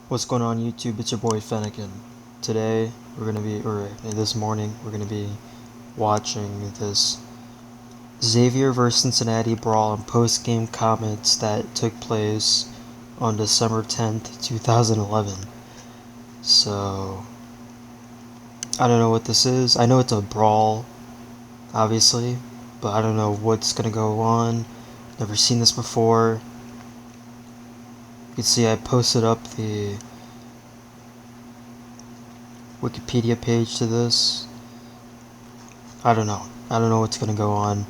What's going on YouTube? It's your boy Fennekin. Today this morning we're gonna be watching this Xavier vs Cincinnati brawl and post-game comments that took place on December 10th, 2011. So I don't know what this is. I know it's a brawl, obviously, but I don't know what's gonna go on. Never seen this before. You can see I posted up the Wikipedia page to this. I don't know what's gonna go on.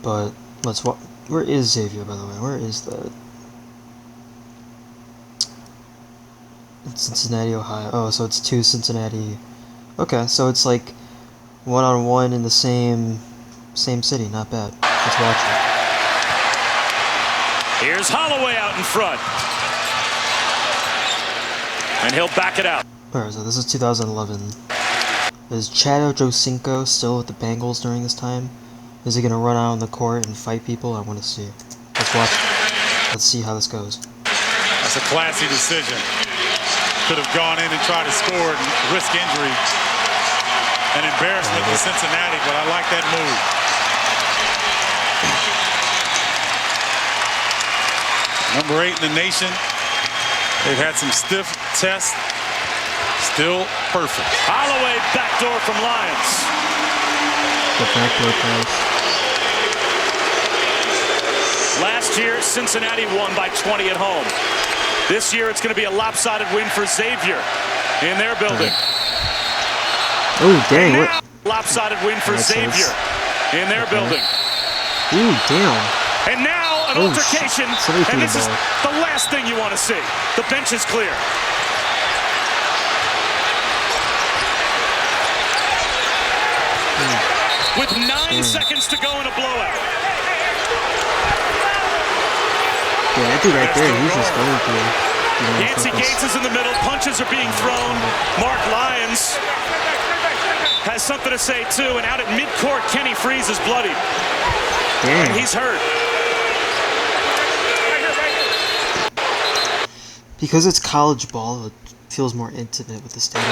But let's watch. Where is Xavier, by the way? Where is that? It's Cincinnati, Ohio. Oh, so it's two Cincinnati. Okay, so it's like one-on-one in the same city. Not bad. Let's watch it. Here's Holloway out in front. And he'll back it out. Where is it? This is 2011. Is Chad Ochocinco still with the Bengals during this time? Is he gonna run out on the court and fight people? I want to see. Let's watch. Let's see how this goes. That's a classy decision. Could have gone in and tried to score and risk injury. An embarrassment to Cincinnati, but I like that move. Number 8 in the nation. They've had some stiff tests. Still perfect. Holloway backdoor from Lions. The backdoor pass. Last year, Cincinnati won by 20 at home. This year, it's going to be a lopsided win for Xavier in their building. Oh, dang. What? Lopsided win for Xavier in their building. Ooh, damn. And now an altercation, and this is the last thing you want to see. The bench is clear. With 9 seconds to go in a blowout. Yeah, that dude right there, he's just going through. Yancey Gates is in the middle. Punches are being thrown. Mark Lyons has something to say too. And out at midcourt, Kenny Freeze is bloodied. Damn. And he's hurt. Because it's college ball, it feels more intimate with the stadium.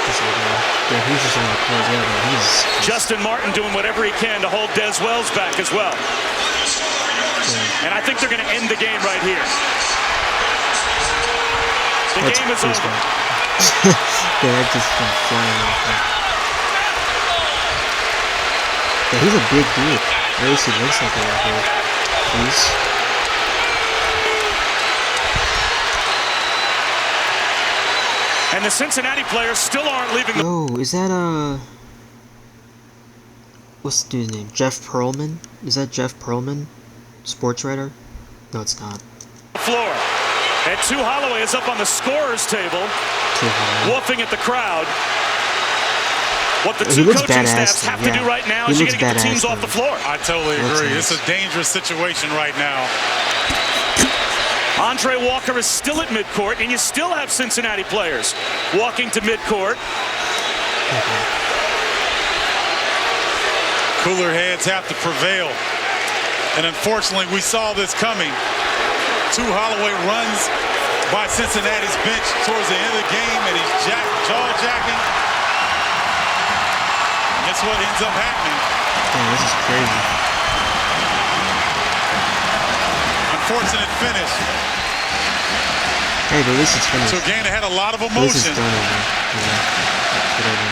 Yeah, he's just on the court. Yeah, man, he's Justin Martin doing whatever he can to hold Des Wells back as well. Yeah. And I think they're going to end the game right here. The game is over. Yeah, that just went flying off. Yeah, he's a big dude. At least he looks like a big. And the Cincinnati players still aren't leaving the... Yo, is that, what's the dude's name? Jeff Pearlman? Is that Jeff Pearlman? Sports writer? No, it's not. Floor. And Holloway is up on the scorer's table, woofing at the crowd. What the two coaching staffs have to do right now is you got to get the teams off the floor. I totally agree. It's a dangerous situation right now. Andre Walker is still at midcourt, and you still have Cincinnati players walking to midcourt. Cooler heads have to prevail. And unfortunately, we saw this coming. Holloway runs by Cincinnati's bench towards the end of the game, and he's jaw-jacking. And that's what ends up happening. Damn, this is crazy. Unfortunate finish. Hey, but at least it's finished. So again, it had a lot of emotion. At least it's done over. Yeah. Whatever.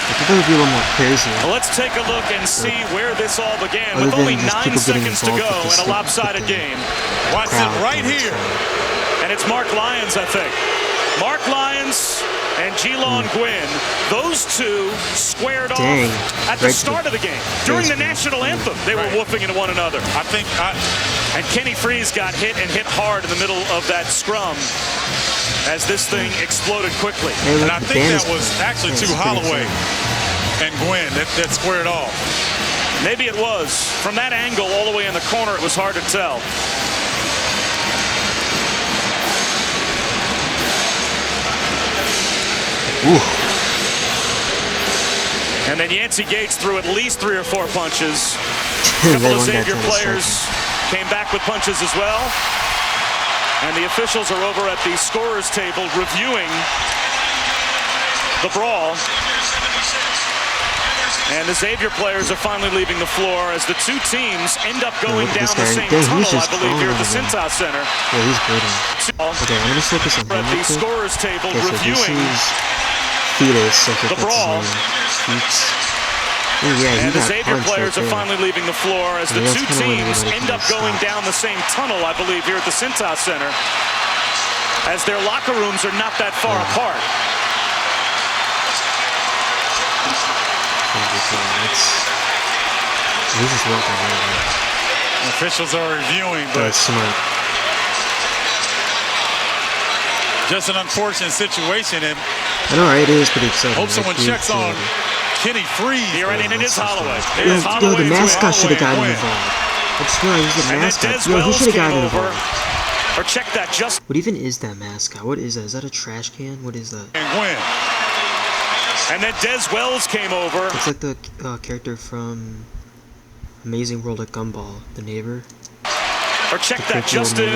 I think it would be a little more crazy. Well, let's take a look and see where this all began. With only 9 seconds to go in a lopsided game. Watch it right here. And it's Mark Lyons, I think. Mark Lyons and Geelon Gwynn, those two squared off at the start of the game. During the national anthem, they were woofing into one another. And Kenny Freeze got hit and hit hard in the middle of that scrum as this thing exploded quickly. And I think that was actually Holloway and Gwynn that squared off. Maybe it was. From that angle all the way in the corner, it was hard to tell. Ooh. And then Yancey Gates threw at least 3 or 4 punches. A couple of Xavier players came back with punches as well. And the officials are over at the scorer's table reviewing the brawl. And the Xavier players are finally leaving the floor as the two teams end up going down the same tunnel, I believe, here at the Cincents Center. Yeah, he's bleeding. Okay, I'm gonna focus on him. At the scorer's table reviewing the brawl. Ooh, yeah, and the Xavier players are finally leaving the floor as the two teams end up going down the same tunnel, I believe, here at the Cincents Center, as their locker rooms are not that far apart. Officials are reviewing, but just an unfortunate situation. And I know, right? It is pretty exciting. Hope someone checks on Kenny Freeze. Here, and it is Holloway. Yo, the mascot should have gotten involved. I just realized the mascot. Yo, he should have gotten involved. Or check that just. What even is that mascot? What is that? Is that a trash can? What is that? And then Des Wells came over. It's like the character from Amazing World of Gumball, the neighbor. Or check that, Justin,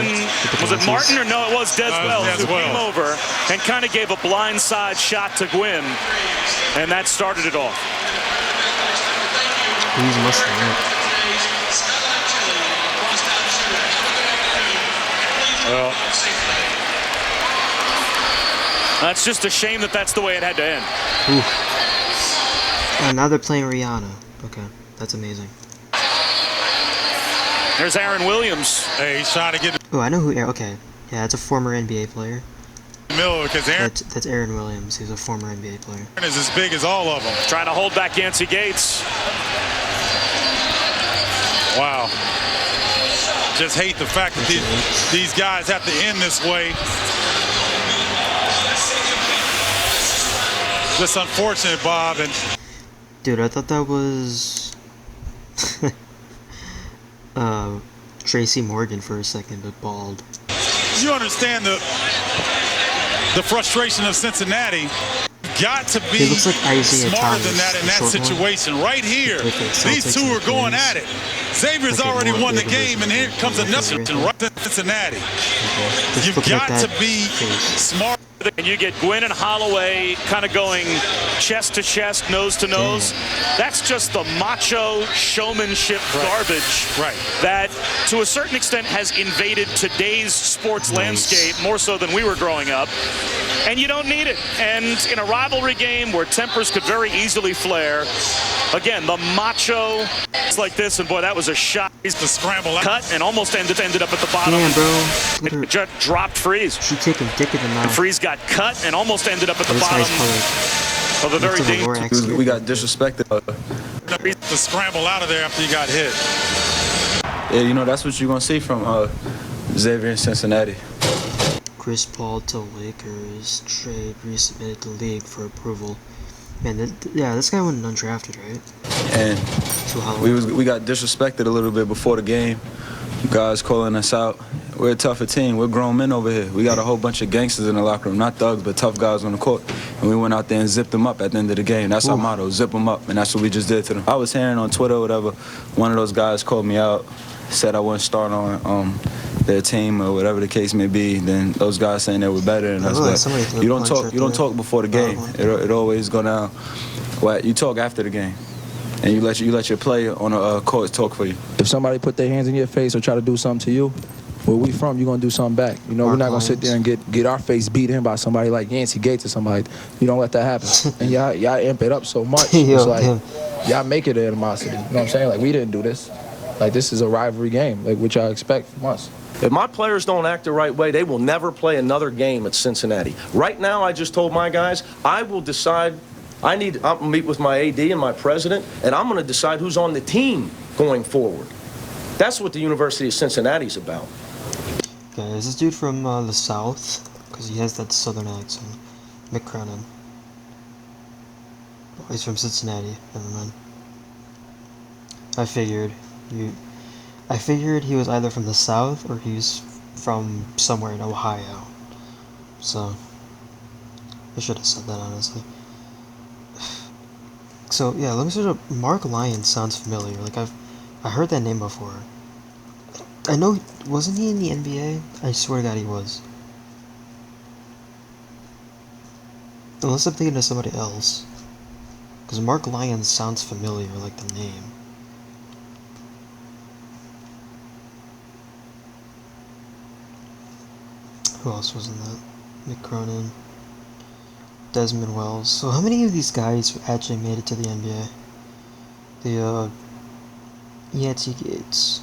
was it Martin or no, it was Des Wells who came over and kind of gave a blindside shot to Gwynn, and that started it off. He's muscling up. Well, that's just a shame that that's the way it had to end. Oh, now they're playing Rihanna. Okay, that's amazing. There's Aaron Williams. Hey, he's trying to get. Oh, I know who. Okay, yeah, that's a former NBA player. Miller, because Aaron. That's Aaron Williams. He's a former NBA player. Aaron is as big as all of them. Trying to hold back Yancey Gates. Wow. Just hate the fact that these guys have to end this way. Just unfortunate, Bob. And dude, I thought that was Tracy Morgan for a second, but bald. You understand the frustration of Cincinnati. Got to be smarter than that in that situation. Right here, these two are going at it. Xavier's already won the game, and here comes another right in Cincinnati. You've got to be smart. And you get Gwynn and Holloway kind of going chest to chest, nose to nose. That's just the macho showmanship garbage that, to a certain extent, has invaded today's sports landscape more so than we were growing up. And you don't need it. And in a rivalry game where tempers could very easily flare, again, the macho, it's like this, and boy, that was a shot. He's the scramble cut and almost ended up at the bottom. Damn, bro. It just dropped Freeze. She taking dick in the mouth. And Freeze got cut and almost ended up at the bottom of a very dangerous. We got disrespected. To scramble out of there after he got hit. Yeah, you know, that's what you're going to see from Xavier in Cincinnati. Chris Paul to Lakers trade resubmitted to league for approval. Man, yeah, this guy went undrafted, right? And we got disrespected a little bit before the game. Guys calling us out. We're a tougher team. We're grown men over here. We got a whole bunch of gangsters in the locker room. Not thugs, but tough guys on the court. And we went out there and zipped them up at the end of the game. That's our motto, zip them up. And that's what we just did to them. I was hearing on Twitter or whatever, one of those guys called me out, said I wouldn't start on their team or whatever the case may be. Then those guys saying they were better than us. But you don't talk before the game. It always go down. Well, you talk after the game. And you let your player on a court talk for you. If somebody put their hands in your face or try to do something to you, where we from, you're going to do something back. You know, we're not going to sit there and get our face beat in by somebody like Yancey Gates or somebody. You don't let that happen. And y'all amp it up so much. It's like, y'all make it an animosity. You know what I'm saying? Like, we didn't do this. Like, this is a rivalry game. Like, what y'all expect from us. If my players don't act the right way, they will never play another game at Cincinnati. Right now, I just told my guys, I will decide. I'm going to meet with my AD and my president, and I'm going to decide who's on the team going forward. That's what the University of Cincinnati's about. Okay, is this dude from the South? Because he has that Southern accent. McCrennan. Oh, he's from Cincinnati. Never mind. I figured he was either from the South or he's from somewhere in Ohio. So I should have said that, honestly. So yeah, let me search up. Mark Lyons sounds familiar. Like I heard that name before. I know, wasn't he in the NBA? I swear to God he was. Unless I'm thinking of somebody else. Because Mark Lyons sounds familiar, like the name. Who else was in that? Mick Cronin. Desmond Wells. So how many of these guys actually made it to the NBA? Yancey Gates.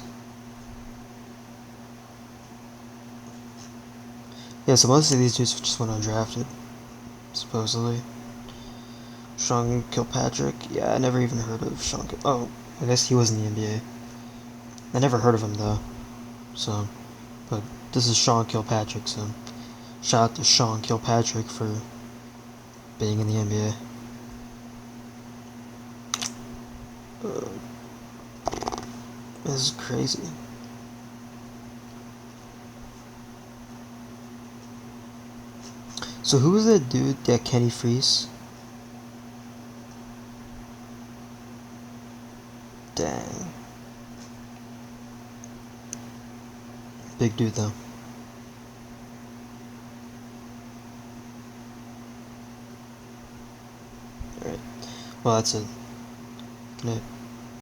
Yeah, so most of these dudes just went undrafted, supposedly. Sean Kilpatrick. Yeah, I never even heard of Sean Oh, I guess he was in the NBA. I never heard of him, though. So, but this is Sean Kilpatrick, so shout out to Sean Kilpatrick for being in the NBA. This is crazy. So who was that dude, that Kenny Freese? Dang. Big dude, though. Alright. Well, that's it. Good night.